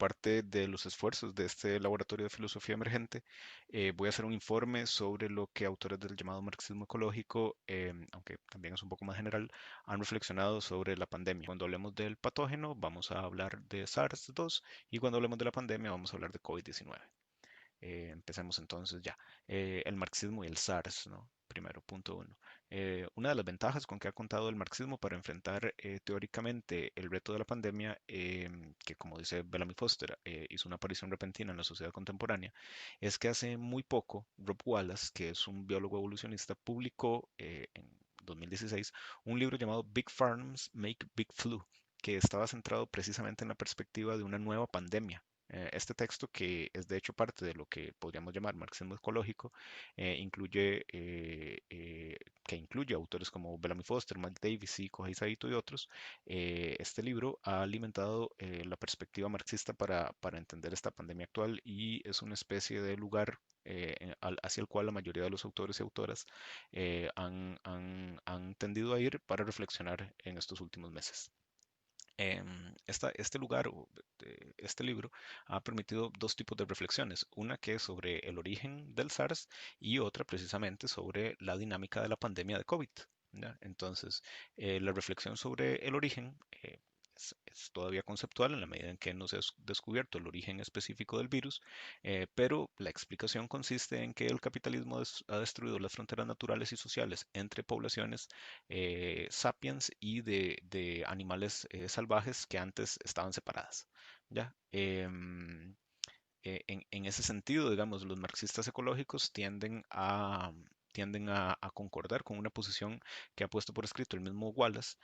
parte de los esfuerzos de este laboratorio de filosofía emergente, voy a hacer un informe sobre lo que autores del llamado marxismo ecológico, aunque también es un poco más general, han reflexionado sobre la pandemia. Cuando hablemos del patógeno, vamos a hablar de SARS-2 y cuando hablemos de la pandemia, vamos a hablar de COVID-19. Empecemos entonces ya. El marxismo y el SARS, ¿no? Primero, punto uno. Una de las ventajas con que ha contado el marxismo para enfrentar teóricamente el reto de la pandemia, que como dice Bellamy Foster, hizo una aparición repentina en la sociedad contemporánea, es que hace muy poco Rob Wallace, que es un biólogo evolucionista, publicó en 2016 un libro llamado Big Farms Make Big Flu, que estaba centrado precisamente en la perspectiva de una nueva pandemia. Este texto, que es de hecho parte de lo que podríamos llamar marxismo ecológico, que incluye autores como Bellamy Foster, Mike Davis, Kohei Saito y otros. Este libro ha alimentado la perspectiva marxista para entender esta pandemia actual y es una especie de lugar hacia el cual la mayoría de los autores y autoras han tendido a ir para reflexionar en estos últimos meses. Este lugar, este libro, ha permitido dos tipos de reflexiones. Una que es sobre el origen del SARS y otra precisamente sobre la dinámica de la pandemia de COVID. ¿Ya? Entonces, la reflexión sobre el origen es todavía conceptual en la medida en que no se ha descubierto el origen específico del virus, pero la explicación consiste en que el capitalismo ha destruido las fronteras naturales y sociales entre poblaciones sapiens y de animales salvajes que antes estaban separadas. ¿Ya? En ese sentido, digamos, los marxistas ecológicos tienden a concordar con una posición que ha puesto por escrito el mismo Wallace,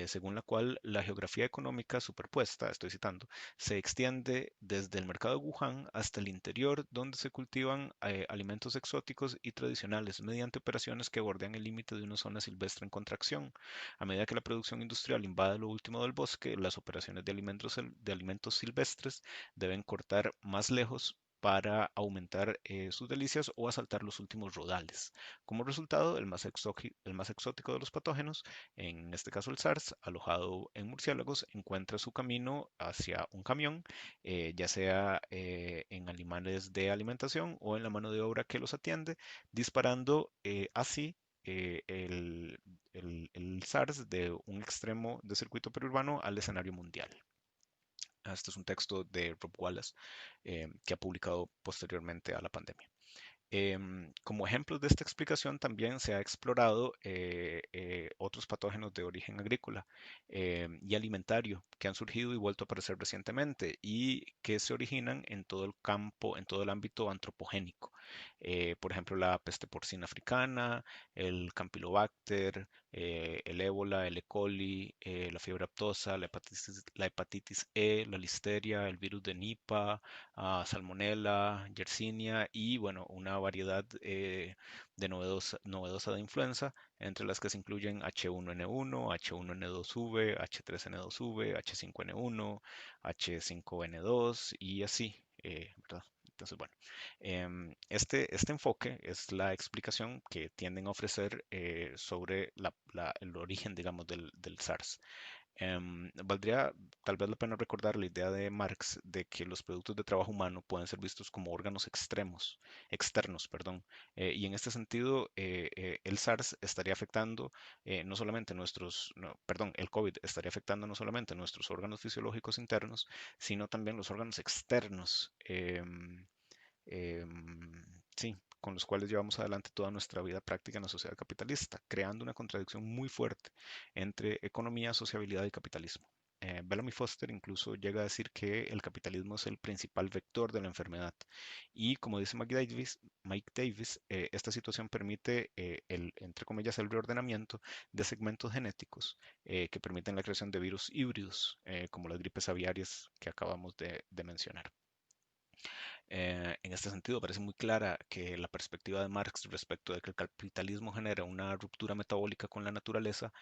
según la cual la geografía económica superpuesta, estoy citando, se extiende desde el mercado de Wuhan hasta el interior donde se cultivan alimentos exóticos y tradicionales mediante operaciones que bordean el límite de una zona silvestre en contracción. A medida que la producción industrial invade lo último del bosque, las operaciones de alimentos silvestres deben cortar más lejos para aumentar sus delicias o asaltar los últimos rodales. Como resultado, el más exótico de los patógenos, en este caso el SARS, alojado en murciélagos, encuentra su camino hacia un camión, ya sea en animales de alimentación o en la mano de obra que los atiende, disparando así el SARS de un extremo del circuito periurbano al escenario mundial. Este es un texto de Rob Wallace que ha publicado posteriormente a la pandemia. Como ejemplos de esta explicación también se ha explorado otros patógenos de origen agrícola y alimentario que han surgido y vuelto a aparecer recientemente y que se originan en todo el campo, en todo el ámbito antropogénico. Por ejemplo, la peste porcina africana, el Campylobacter, el ébola, el E. coli, la fiebre aftosa, la hepatitis E, la listeria, el virus de Nipah, Salmonella, Yersinia y bueno, una variedad de novedosa de influenza, entre las que se incluyen H1N1, H1N2V, H3N2V, H5N1, H5N2 y así, ¿verdad? Entonces, bueno, este enfoque es la explicación que tienden a ofrecer sobre el origen, digamos, del SARS. Valdría tal vez la pena recordar la idea de Marx de que los productos de trabajo humano pueden ser vistos como órganos externos, perdón. Y en este sentido, el SARS estaría afectando no solamente perdón, el COVID estaría afectando no solamente nuestros órganos fisiológicos internos, sino también los órganos externos. Sí, con los cuales llevamos adelante toda nuestra vida práctica en la sociedad capitalista, creando una contradicción muy fuerte entre economía, sociabilidad y capitalismo. Bellamy Foster incluso llega a decir que el capitalismo es el principal vector de la enfermedad. Y como dice Mike Davis, esta situación permite entre comillas, el reordenamiento de segmentos genéticos que permiten la creación de virus híbridos, como las gripes aviarias que acabamos de mencionar. En este sentido, parece muy clara que la perspectiva de Marx respecto de que el capitalismo genera una ruptura metabólica con la naturaleza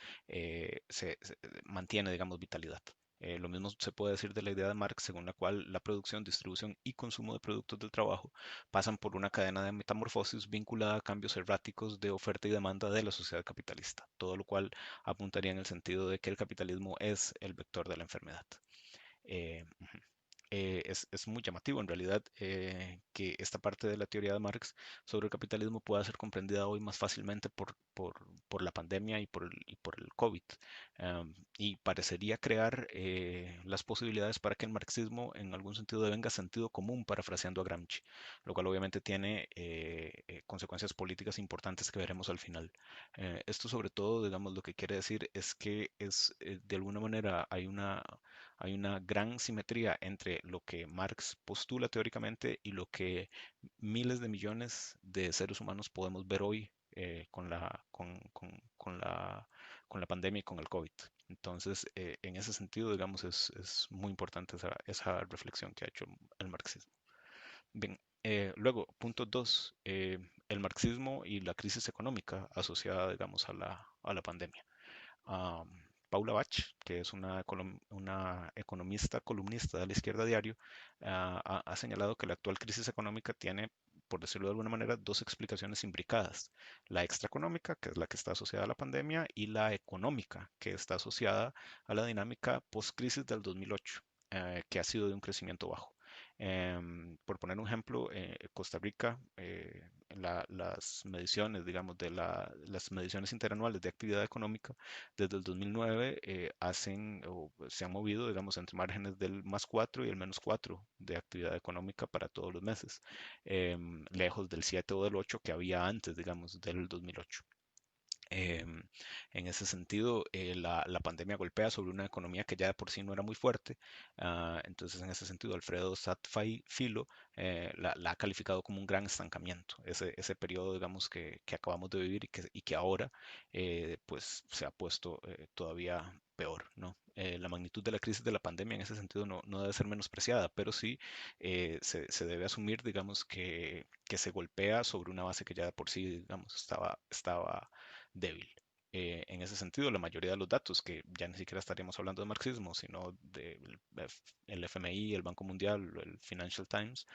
mantiene, digamos, vitalidad. Lo mismo se puede decir de la idea de Marx, según la cual la producción, distribución y consumo de productos del trabajo pasan por una cadena de metamorfosis vinculada a cambios erráticos de oferta y demanda de la sociedad capitalista, todo lo cual apuntaría en el sentido de que el capitalismo es el vector de la enfermedad. Ujú. es muy llamativo en realidad que esta parte de la teoría de Marx sobre el capitalismo pueda ser comprendida hoy más fácilmente por la pandemia y por el COVID. Y parecería crear las posibilidades para que el marxismo en algún sentido devenga sentido común, parafraseando a Gramsci, lo cual obviamente tiene consecuencias políticas importantes que veremos al final. Esto sobre todo, digamos, lo que quiere decir es que de alguna manera hay una gran simetría entre lo que Marx postula teóricamente y lo que miles de millones de seres humanos podemos ver hoy con la pandemia y con el COVID. Entonces, en ese sentido, digamos, es muy importante esa reflexión que ha hecho el marxismo. Bien, luego, punto dos, el marxismo y la crisis económica asociada, digamos, a la pandemia. a Paula Bach, que es una economista columnista de la Izquierda Diario, ha señalado que la actual crisis económica tiene, por decirlo de alguna manera, dos explicaciones imbricadas. La extraeconómica, que es la que está asociada a la pandemia, y la económica, que está asociada a la dinámica post-crisis del 2008, que ha sido de un crecimiento bajo. Por poner un ejemplo, Costa Rica, las mediciones, digamos, las mediciones interanuales de actividad económica desde el 2009 hacen o se han movido, digamos, entre márgenes del +4 y el -4 de actividad económica para todos los meses, lejos del 7 o del 8 que había antes, digamos, del 2008. Em, en ese sentido, la pandemia golpea sobre una economía que ya de por sí no era muy fuerte. Entonces, en ese sentido, Alfredo Satfai Filo la ha calificado como un gran estancamiento. Ese periodo, digamos, que acabamos de vivir y que ahora pues se ha puesto todavía peor, ¿no? La magnitud de la crisis de la pandemia en ese sentido no debe ser menospreciada, pero sí se debe asumir, digamos, que se golpea sobre una base que ya de por sí, digamos, estaba débil. En ese sentido, la mayoría de los datos, que ya ni siquiera estaríamos hablando de marxismo, sino del el FMI, el Banco Mundial, el Financial Times,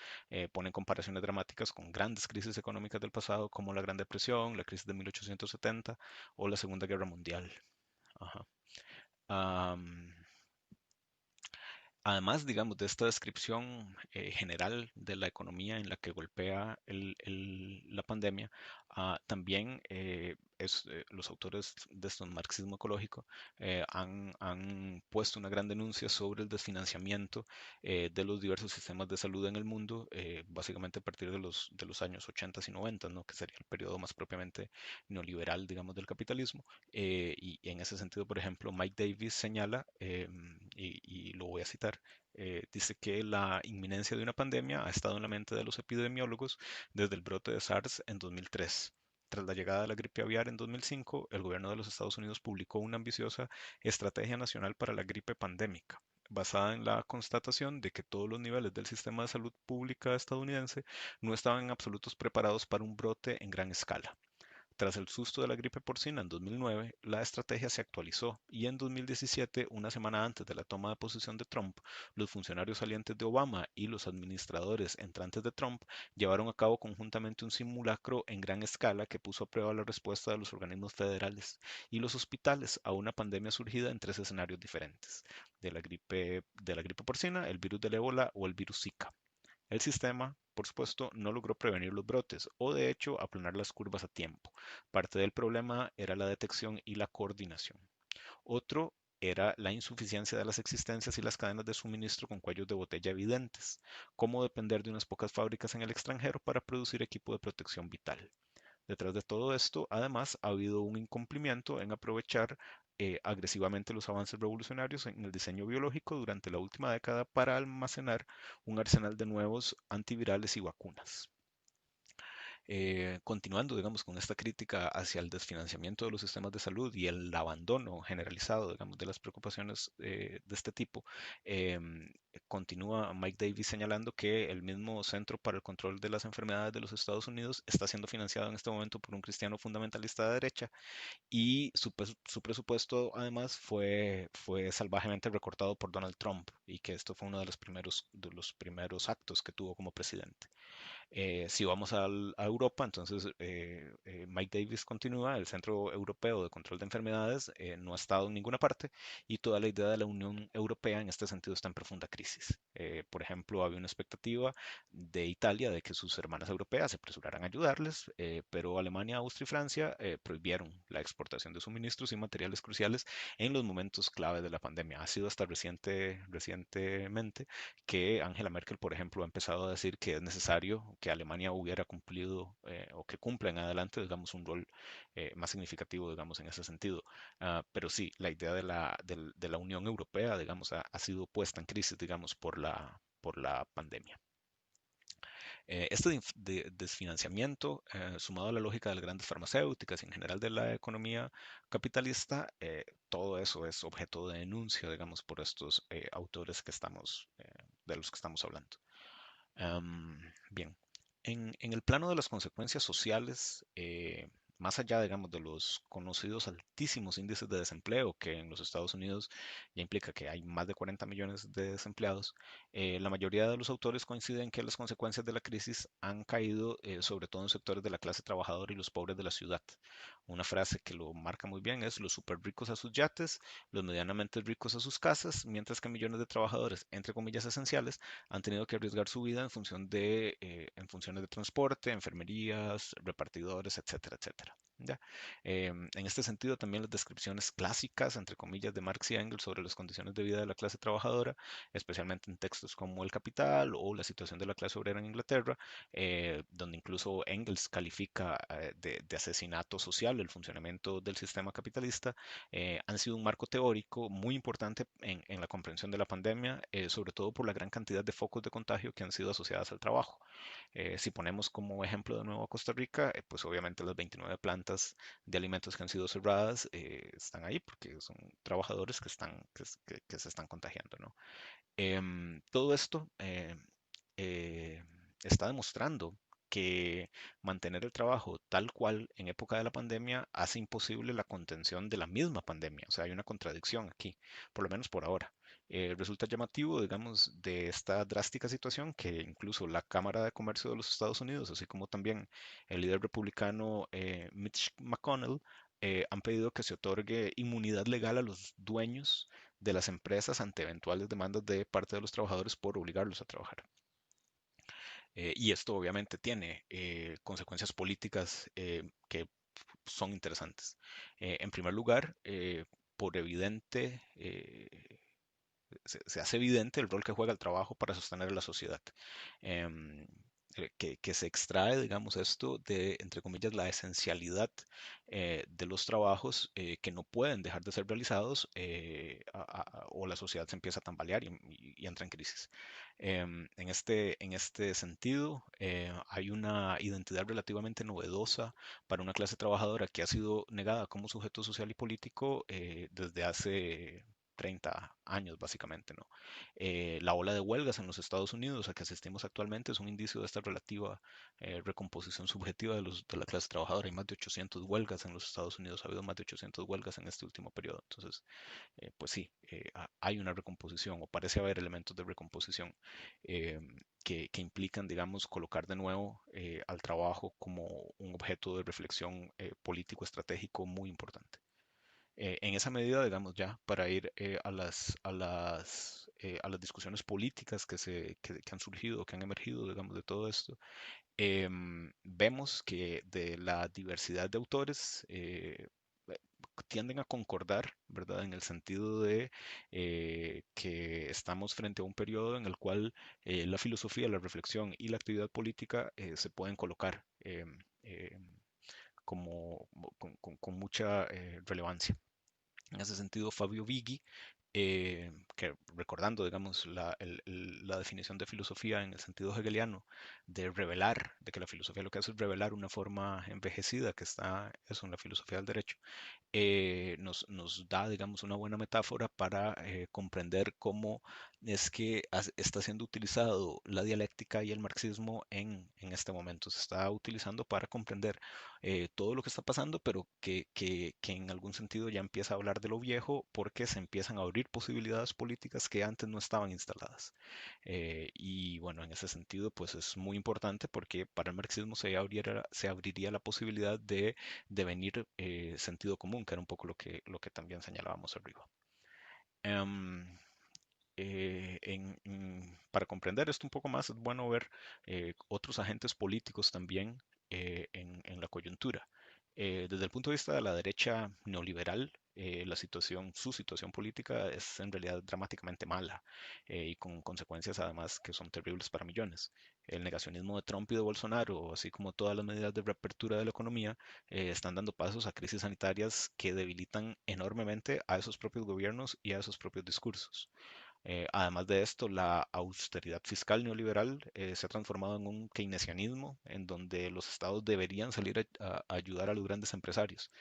ponen comparaciones dramáticas con grandes crisis económicas del pasado, como la Gran Depresión, la crisis de 1870 o la Segunda Guerra Mundial. Ajá. Am, Además, digamos, de esta descripción general de la economía en la que golpea la pandemia, también los autores de este marxismo ecológico han puesto una gran denuncia sobre el desfinanciamiento de los diversos sistemas de salud en el mundo, básicamente a partir de los años 80 y 90, ¿no? Que sería el periodo más propiamente neoliberal, digamos, del capitalismo. Y en ese sentido, por ejemplo, Mike Davis señala, y lo voy a citar, dice que la inminencia de una pandemia ha estado en la mente de los epidemiólogos desde el brote de SARS en 2003. Tras la llegada de la gripe aviar en 2005, el gobierno de los Estados Unidos publicó una ambiciosa estrategia nacional para la gripe pandémica, basada en la constatación de que todos los niveles del sistema de salud pública estadounidense no estaban en absolutos preparados para un brote en gran escala. Tras el susto de la gripe porcina en 2009, la estrategia se actualizó y en 2017, una semana antes de la toma de posesión de Trump, los funcionarios salientes de Obama y los administradores entrantes de Trump llevaron a cabo conjuntamente un simulacro en gran escala que puso a prueba la respuesta de los organismos federales y los hospitales a una pandemia surgida en tres escenarios diferentes: de la gripe porcina, el virus del ébola o el virus Zika. El sistema, por supuesto, no logró prevenir los brotes o de hecho aplanar las curvas a tiempo. Parte del problema era la detección y la coordinación. Otro era la insuficiencia de las existencias y las cadenas de suministro con cuellos de botella evidentes, como depender de unas pocas fábricas en el extranjero para producir equipo de protección vital. Detrás de todo esto, además, ha habido un incumplimiento en aprovechar agresivamente los avances revolucionarios en el diseño biológico durante la última década para almacenar un arsenal de nuevos antivirales y vacunas. Continuando, digamos, con esta crítica hacia el desfinanciamiento de los sistemas de salud y el abandono generalizado, digamos, de las preocupaciones de este tipo, em, continúa Mike Davis señalando que el mismo Centro para el Control de las Enfermedades de los Estados Unidos está siendo financiado en este momento por un cristiano fundamentalista de derecha y su presupuesto además fue salvajemente recortado por Donald Trump y que esto fue uno de los primeros actos que tuvo como presidente. Si vamos a Europa, entonces Mike Davis continúa, el Centro Europeo de Control de Enfermedades no ha estado en ninguna parte y toda la idea de la Unión Europea en este sentido está en profunda crisis. Por ejemplo, había una expectativa de Italia de que sus hermanas europeas se apresuraran a ayudarles, pero Alemania, Austria y Francia prohibieron la exportación de suministros y materiales cruciales en los momentos clave de la pandemia. Ha sido hasta recientemente que Angela Merkel, por ejemplo, ha empezado a decir que es necesario que Alemania hubiera cumplido o que cumpla en adelante, digamos, un rol más significativo, digamos, en ese sentido. Pero sí, la idea de la Unión Europea, digamos, ha sido puesta en crisis, digamos, por la pandemia. Este desfinanciamiento, sumado a la lógica de las grandes farmacéuticas y en general de la economía capitalista, todo eso es objeto de denuncia, digamos, por estos autores de los que estamos hablando. Bien, en el plano de las consecuencias sociales, más allá, digamos, de los conocidos altísimos índices de desempleo, que en los Estados Unidos ya implica que hay más de 40 millones de desempleados, la mayoría de los autores coinciden que las consecuencias de la crisis han caído sobre todo en sectores de la clase trabajadora y los pobres de la ciudad. Una frase que lo marca muy bien es: los super ricos a sus yates, los medianamente ricos a sus casas, mientras que millones de trabajadores, entre comillas, esenciales, han tenido que arriesgar su vida en función en funciones de transporte, enfermerías, repartidores, etcétera, etcétera. ¿Ya? En este sentido, también las descripciones clásicas, entre comillas, de Marx y Engels sobre las condiciones de vida de la clase trabajadora, especialmente en textos como El Capital o La situación de la clase obrera en Inglaterra, donde incluso Engels califica de asesinato social el funcionamiento del sistema capitalista, han sido un marco teórico muy importante en la comprensión de la pandemia, sobre todo por la gran cantidad de focos de contagio que han sido asociadas al trabajo. Si ponemos como ejemplo de nuevo a Costa Rica, pues obviamente las 29 plantas de alimentos que han sido cerradas están ahí porque son trabajadores que se están contagiando, ¿no? Todo esto eh, está demostrando que mantener el trabajo tal cual en época de la pandemia hace imposible la contención de la misma pandemia. O sea, hay una contradicción aquí, por lo menos por ahora. Resulta llamativo, digamos, de esta drástica situación que incluso la Cámara de Comercio de los Estados Unidos, así como también el líder republicano Mitch McConnell, han pedido que se otorgue inmunidad legal a los dueños de las empresas ante eventuales demandas de parte de los trabajadores por obligarlos a trabajar. Y esto obviamente tiene consecuencias políticas que son interesantes. En primer lugar, por evidente, se hace evidente el rol que juega el trabajo para sostener a la sociedad. Em, que se extrae, digamos, esto de, entre comillas, la esencialidad de los trabajos que no pueden dejar de ser realizados o la sociedad se empieza a tambalear y entra en crisis. En este sentido, hay una identidad relativamente novedosa para una clase trabajadora que ha sido negada como sujeto social y político desde hace 30 años, básicamente, ¿no? La ola de huelgas en los Estados Unidos a que asistimos actualmente es un indicio de esta relativa recomposición subjetiva de la clase trabajadora. Hay más de 800 huelgas en los Estados Unidos, ha habido más de 800 huelgas en este último periodo. Entonces, pues sí, hay una recomposición o parece haber elementos de recomposición eh, que implican, digamos, colocar de nuevo al trabajo como un objeto de reflexión político-estratégico muy importante. En esa medida, digamos, ya para ir a las discusiones políticas que han surgido, que han emergido, digamos, de todo esto, vemos que de la diversidad de autores eh, tienden a concordar, ¿verdad? En el sentido de que estamos frente a un periodo en el cual la filosofía, la reflexión y la actividad política se pueden colocar como, con mucha relevancia. En ese sentido, Fabio Viggi, que recordando, digamos, la definición de filosofía en el sentido hegeliano, de revelar, de que la filosofía lo que hace es revelar una forma envejecida que está eso en la filosofía del derecho, nos da, digamos, una buena metáfora para comprender cómo es que está siendo utilizado la dialéctica y el marxismo en este momento. Se está utilizando para comprender todo lo que está pasando, pero que en algún sentido ya empieza a hablar de lo viejo porque se empiezan a abrir abrir posibilidades políticas que antes no estaban instaladas. Y bueno, en ese sentido, pues es muy importante porque para el marxismo se abriría la posibilidad de devenir sentido común, que era un poco lo que también señalábamos arriba. Em, para comprender esto un poco más, es bueno ver otros agentes políticos también en la coyuntura. Desde el punto de vista de la derecha neoliberal, su situación política es en realidad dramáticamente mala y con consecuencias además que son terribles para millones. El negacionismo de Trump y de Bolsonaro, así como todas las medidas de reapertura de la economía, están dando pasos a crisis sanitarias que debilitan enormemente a esos propios gobiernos y a esos propios discursos. Además de esto, la austeridad fiscal neoliberal se ha transformado en un keynesianismo en donde los estados deberían salir a ayudar a los grandes empresarios.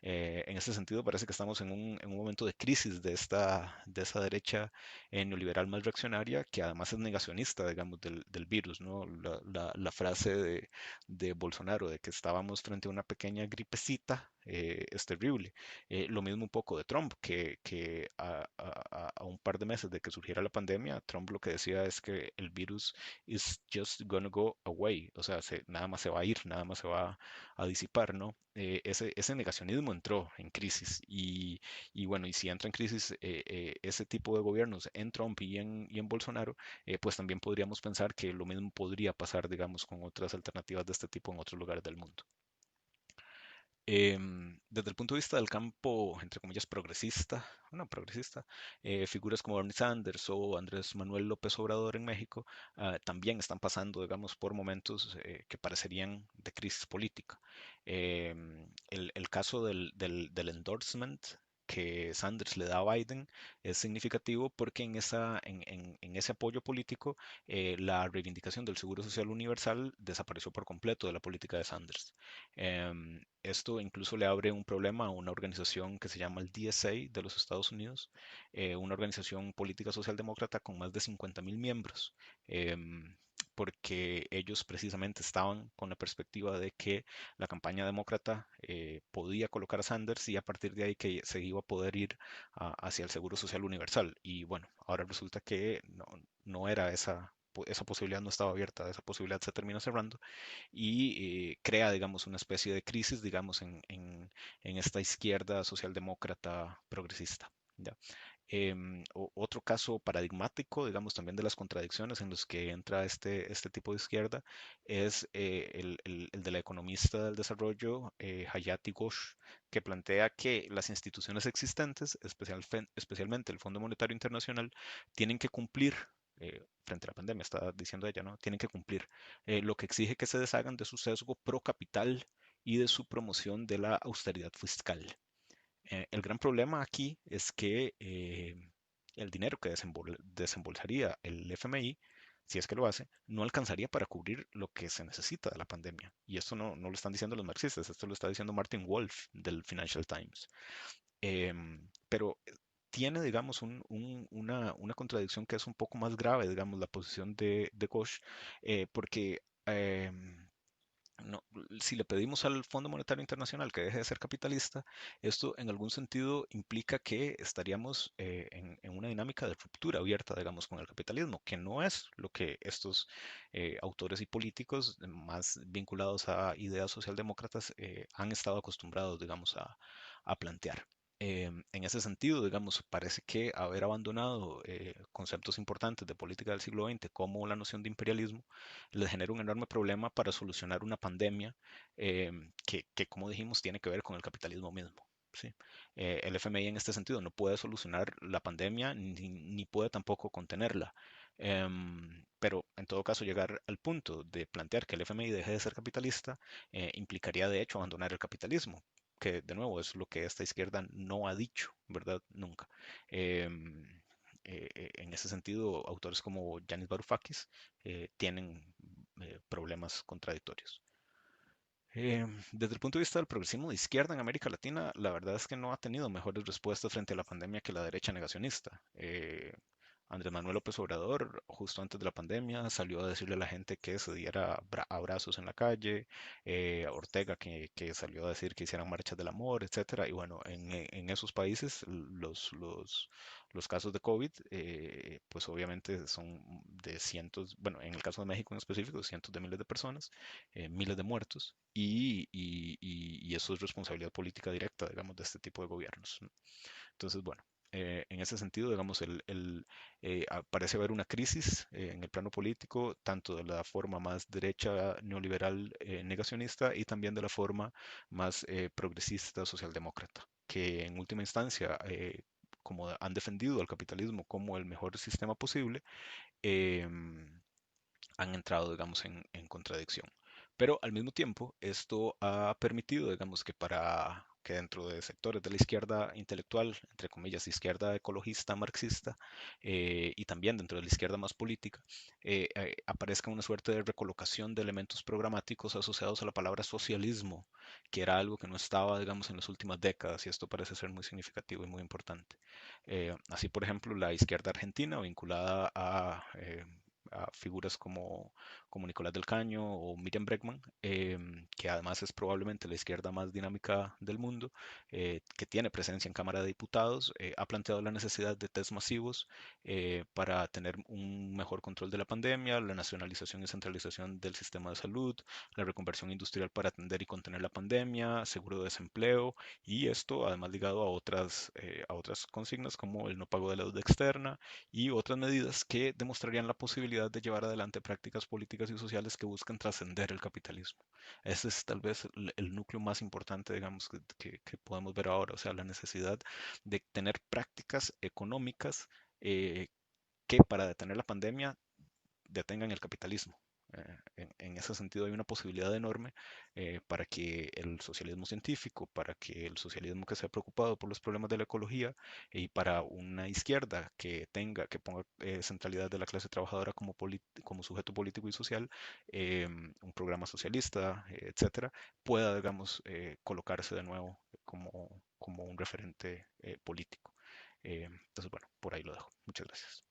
En ese sentido, parece que estamos en un momento de crisis de esa derecha neoliberal más reaccionaria, que además es negacionista, digamos, del virus, ¿no? La frase de Bolsonaro de que estábamos frente a una pequeña gripecita es terrible. Lo mismo un poco de Trump, que a un par de meses de que surgiera la pandemia, Trump lo que decía es que el virus is just gonna go away, o sea, nada más se va a ir, nada más se va a disipar, ¿no? Ese negacionismo entró en crisis y bueno, y si entra en crisis ese tipo de gobiernos en Trump y en Bolsonaro, pues también podríamos pensar que lo mismo podría pasar, digamos, con otras alternativas de este tipo en otros lugares del mundo. Desde el punto de vista del campo, entre comillas, progresista, bueno, progresista, figuras como Bernie Sanders o Andrés Manuel López Obrador en México también están pasando, digamos, por momentos que parecerían de crisis política. El caso del endorsement que Sanders le da a Biden es significativo porque en ese apoyo político la reivindicación del Seguro Social Universal desapareció por completo de la política de Sanders. Esto incluso le abre un problema a una organización que se llama el DSA de los Estados Unidos, una organización política socialdemócrata con más de 50.000 miembros, porque ellos precisamente estaban con la perspectiva de que la campaña demócrata podía colocar a Sanders y a partir de ahí que se iba a poder ir hacia el Seguro Social Universal. Y bueno, ahora resulta que no era esa posibilidad no estaba abierta, esa posibilidad se terminó cerrando y crea, digamos, una especie de crisis, digamos, en esta izquierda socialdemócrata progresista. ¿Ya? Otro caso paradigmático, digamos, también de las contradicciones en los que entra este tipo de izquierda es el de la economista del desarrollo, Hayati Ghosh, que plantea que las instituciones existentes, especialmente el Fondo Monetario Internacional, tienen que cumplir frente a la pandemia, está diciendo ella, ¿no? Tienen que cumplir, lo que exige que se deshagan de su sesgo pro capital y de su promoción de la austeridad fiscal. El gran problema aquí es que el dinero que desembolsaría el FMI, si es que lo hace, no alcanzaría para cubrir lo que se necesita de la pandemia. Y esto no lo están diciendo los marxistas, esto lo está diciendo Martin Wolf del Financial Times. Pero tiene, digamos, una contradicción que es un poco más grave, digamos, la posición de Ghosh, porque no, si le pedimos al Fondo Monetario Internacional que deje de ser capitalista, esto en algún sentido implica que estaríamos en una dinámica de ruptura abierta, digamos, con el capitalismo, que no es lo que estos autores y políticos más vinculados a ideas socialdemócratas han estado acostumbrados, digamos, a plantear. En ese sentido, digamos, parece que haber abandonado conceptos importantes de política del siglo XX, como la noción de imperialismo, les genera un enorme problema para solucionar una pandemia que, como dijimos, tiene que ver con el capitalismo mismo. ¿Sí? El FMI en este sentido no puede solucionar la pandemia ni puede tampoco contenerla. Pero en todo caso, llegar al punto de plantear que el FMI deje de ser capitalista implicaría de hecho abandonar el capitalismo, que de nuevo es lo que esta izquierda no ha dicho, ¿verdad? Nunca. Em, en ese sentido, autores como Yanis Varoufakis tienen problemas contradictorios. Desde el punto de vista del progresismo de izquierda en América Latina, la verdad es que no ha tenido mejores respuestas frente a la pandemia que la derecha negacionista. Andrés Manuel López Obrador, justo antes de la pandemia, salió a decirle a la gente que se diera abrazos en la calle, Ortega que salió a decir que hicieran marchas del amor, etcétera. Y bueno, en esos países Los casos de COVID, pues obviamente son de cientos, bueno, en el caso de México en específico, cientos de miles de personas, miles de muertos, y eso es responsabilidad política directa, digamos, de este tipo de gobiernos, ¿no? Entonces, bueno, en ese sentido, digamos, parece haber una crisis en el plano político, tanto de la forma más derecha neoliberal negacionista y también de la forma más progresista socialdemócrata, que en última instancia, como han defendido al capitalismo como el mejor sistema posible, em, han entrado, digamos, en contradicción. Pero al mismo tiempo, esto ha permitido, digamos, que para que dentro de sectores de la izquierda intelectual, entre comillas, izquierda ecologista, marxista, y también dentro de la izquierda más política, aparezca una suerte de recolocación de elementos programáticos asociados a la palabra socialismo, que era algo que no estaba, digamos, en las últimas décadas, y esto parece ser muy significativo y muy importante. Así, por ejemplo, la izquierda argentina, vinculada a figuras como Nicolás del Caño o Miriam Bregman, que además es probablemente la izquierda más dinámica del mundo, que tiene presencia en Cámara de Diputados, ha planteado la necesidad de test masivos para tener un mejor control de la pandemia, la nacionalización y centralización del sistema de salud, la reconversión industrial para atender y contener la pandemia, seguro de desempleo, y esto además ligado a otras consignas como el no pago de la deuda externa y otras medidas que demostrarían la posibilidad de llevar adelante prácticas políticas y sociales que buscan trascender el capitalismo. Ese es tal vez el núcleo más importante, digamos, que podemos ver ahora, o sea, la necesidad de tener prácticas económicas eh, que para detener la pandemia detengan el capitalismo. En ese sentido hay una posibilidad enorme para que el socialismo científico, para que el socialismo que se ha preocupado por los problemas de la ecología y para una izquierda que ponga centralidad de la clase trabajadora como sujeto político y social, un programa socialista, etcétera, pueda, digamos, colocarse de nuevo como un referente político. Entonces, bueno, por ahí lo dejo. Muchas gracias.